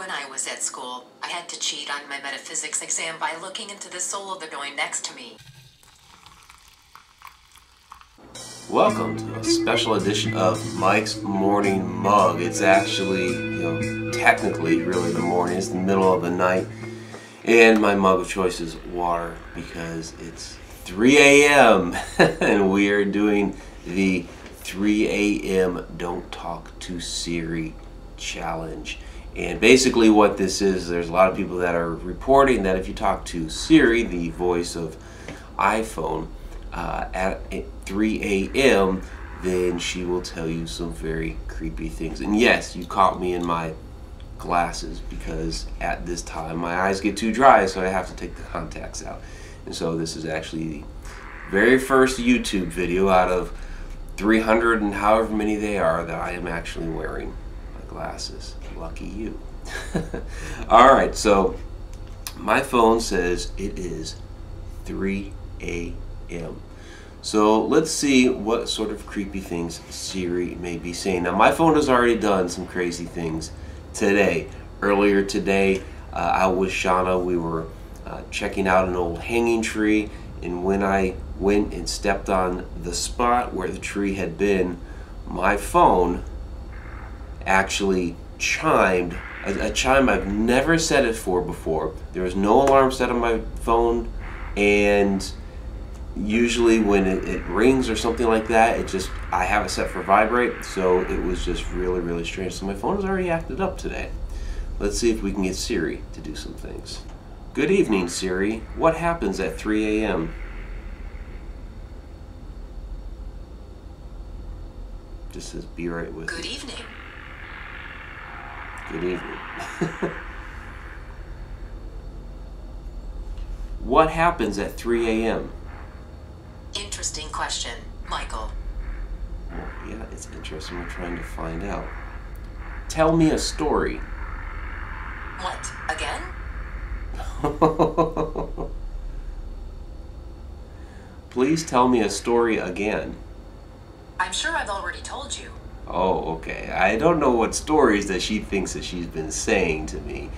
When I was at school, I had to cheat on my metaphysics exam by looking into the soul of the boy next to me. Welcome to a special edition of Mike's Morning Mug. It's actually, technically really the morning. It's the middle of the night. And my mug of choice is water because it's 3 a.m. and we are doing the 3 a.m. Don't Talk to Siri challenge. And basically what this is, there's a lot of people that are reporting that if you talk to Siri, the voice of iPhone, at 3 a.m., then she will tell you some very creepy things. And yes, you caught me in my glasses because at this time my eyes get too dry, so I have to take the contacts out. And so this is actually the very first YouTube video out of 300 and however many they are that I am actually wearing my glasses. Lucky you. Alright, so my phone says it is 3 a.m. So let's see what sort of creepy things Siri may be saying. Now my phone has already done some crazy things today. Earlier today, out with Shauna, we were checking out an old hanging tree, and when I went and stepped on the spot where the tree had been, my phone actually chimed, a chime I've never set it for before. There was no alarm set on my phone, and usually when it rings or something like that, I have it set for vibrate, so it was just really strange. So my phone has already acted up today. Let's see if we can get Siri to do some things. Good evening, Siri. What happens at 3 a.m.? Just says be right with Good me. evening. Good evening. What happens at 3 a.m.? Interesting question, Michael. Well, yeah, it's interesting. We're trying to find out. Tell me a story. What, again? Please tell me a story again. I'm sure I've already told you. Oh, okay. I don't know what stories that she thinks that she's been saying to me.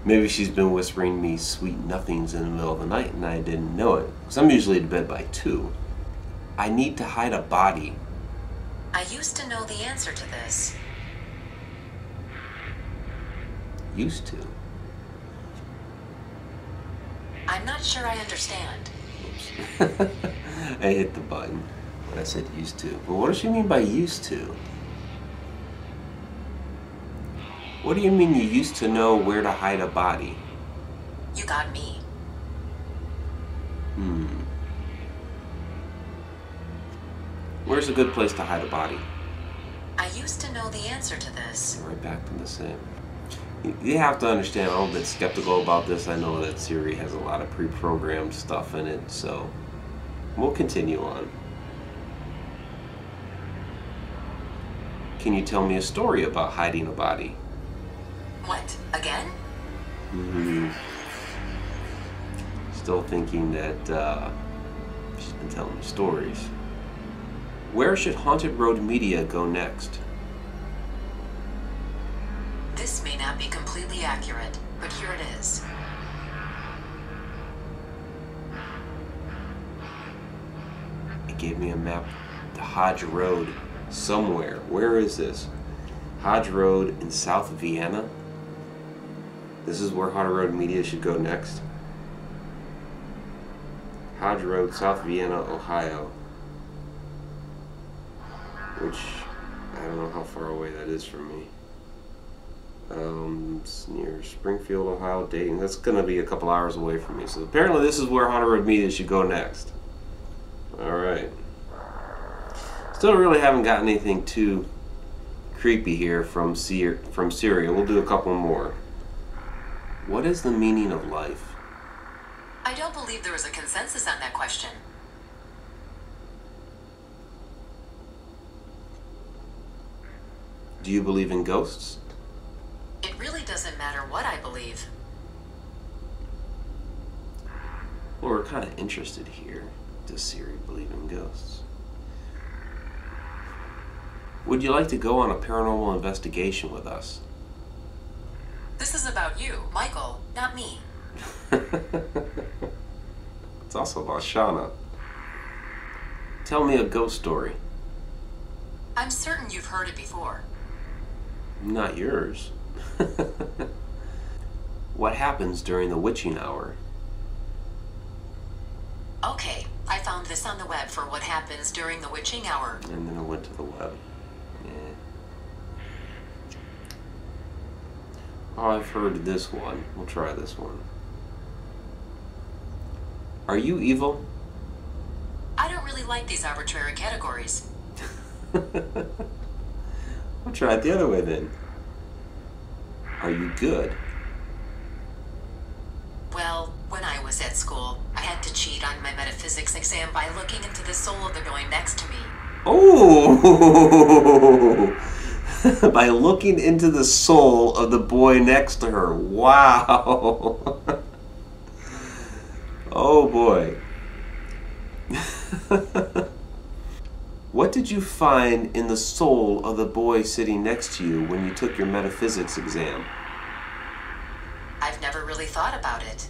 Maybe she's been whispering me sweet nothings in the middle of the night and I didn't know it. Because I'm usually to bed by 2. I need to hide a body. I used to know the answer to this. Used to? I'm not sure I understand. Oops. I hit the button when I said used to. But what does she mean by used to? What do you mean you used to know where to hide a body? You got me. Where's a good place to hide a body? I used to know the answer to this. Right back to the same. You have to understand, I'm a bit skeptical about this. I know that Siri has a lot of pre-programmed stuff in it, so we'll continue on. Can you tell me a story about hiding a body? What, again? Still thinking that she's been telling me stories. Where should Haunted Road Media go next? This may not be completely accurate, but here it is. It gave me a map to Hodge Road somewhere. Where is this? Hodge Road in South Vienna? This is where Haunted Road Media should go next. Hodge Road, South Vienna, Ohio. Which, I don't know how far away that is from me. It's near Springfield, Ohio, Dayton. That's going to be a couple hours away from me. So apparently this is where Haunted Road Media should go next. Alright. Still really haven't gotten anything too creepy here from Siri. We'll do a couple more. What is the meaning of life? I don't believe there is a consensus on that question. Do you believe in ghosts? It really doesn't matter what I believe. Well, we're kind of interested here. Does Siri believe in ghosts? Would you like to go on a paranormal investigation with us? This is a about you, Michael, not me. It's also about Shauna. Tell me a ghost story. I'm certain you've heard it before. Not yours. What happens during the witching hour? Okay, I found this on the web for what happens during the witching hour. And then I went to the web. Yeah. Oh, I've heard this one. We'll try this one. Are you evil? I don't really like these arbitrary categories. We'll try it the other way then. Are you good? Well, when I was at school, I had to cheat on my metaphysics exam by looking into the soul of the boy next to me. Oh! By looking into the soul of the boy next to her. Wow! Oh boy. What did you find in the soul of the boy sitting next to you when you took your metaphysics exam? I've never really thought about it.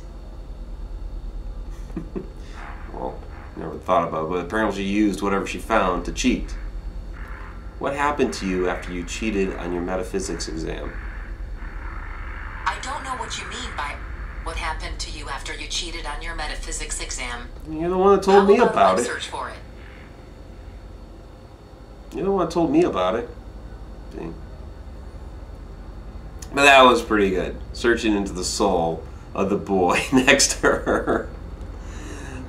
Well, never thought about it, but apparently she used whatever she found to cheat. What happened to you after you cheated on your metaphysics exam? I don't know what you mean by what happened to you after you cheated on your metaphysics exam. You're the one that told me about it. Search for it. You're the one that told me about it. See? But that was pretty good. Searching into the soul of the boy next to her.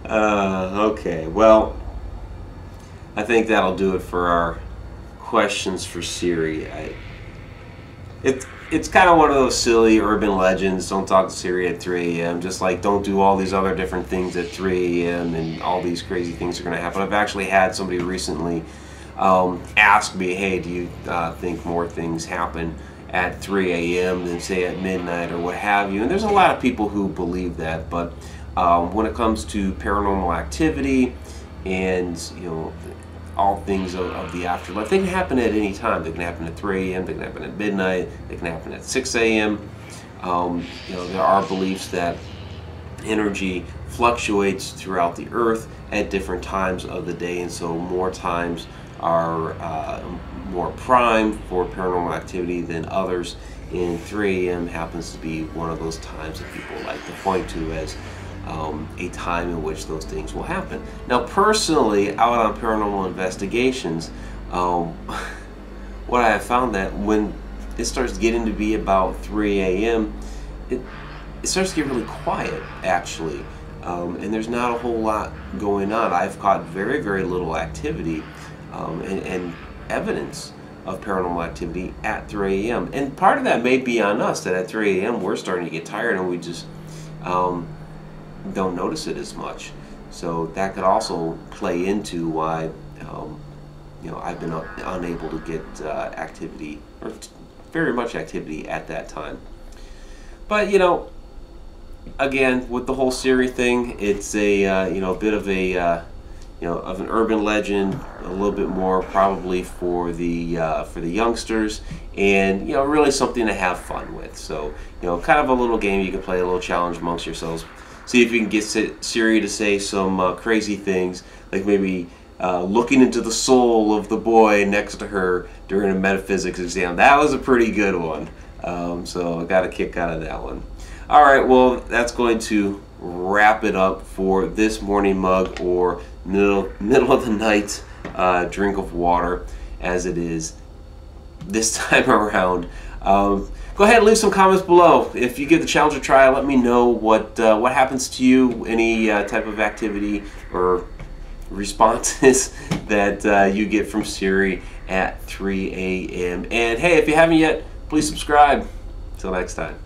Okay, well, I think that'll do it for our questions for Siri. It's kind of one of those silly urban legends. Don't talk to Siri at 3 a.m. Just like don't do all these other different things at 3 a.m. and all these crazy things are going to happen. I've actually had somebody recently ask me, hey, do you think more things happen at 3 a.m. than say at midnight or what have you? And there's a lot of people who believe that, but when it comes to paranormal activity and all things of the afterlife, they can happen at any time. They can happen at 3 a.m. They can happen at midnight. They can happen at 6 a.m. There are beliefs that energy fluctuates throughout the earth at different times of the day, and so more times are more prime for paranormal activity than others. And 3 a.m. happens to be one of those times that people like to point to as a time in which those things will happen. Now, personally, out on paranormal investigations, what I have found that when it starts getting to be about 3 a.m., it starts to get really quiet, actually, and there's not a whole lot going on. I've caught very, very little activity and evidence of paranormal activity at 3 a.m. And part of that may be on us, that at 3 a.m. we're starting to get tired and we just don't notice it as much. So that could also play into why I've been unable to get activity, or very much activity at that time. But again, with the whole Siri thing, it's a bit of a of an urban legend, a little bit more probably for the youngsters, and really something to have fun with. So kind of a little game you can play, a little challenge amongst yourselves. See if you can get Siri to say some crazy things, like maybe looking into the soul of the boy next to her during a metaphysics exam. That was a pretty good one. So I got a kick out of that one. All right, well, that's going to wrap it up for this morning mug, or middle of the night drink of water, as it is this time around. Go ahead and leave some comments below. If you give the challenge a try, let me know what happens to you, any type of activity or responses that you get from Siri at 3 a.m. And hey, if you haven't yet, please subscribe. Till next time.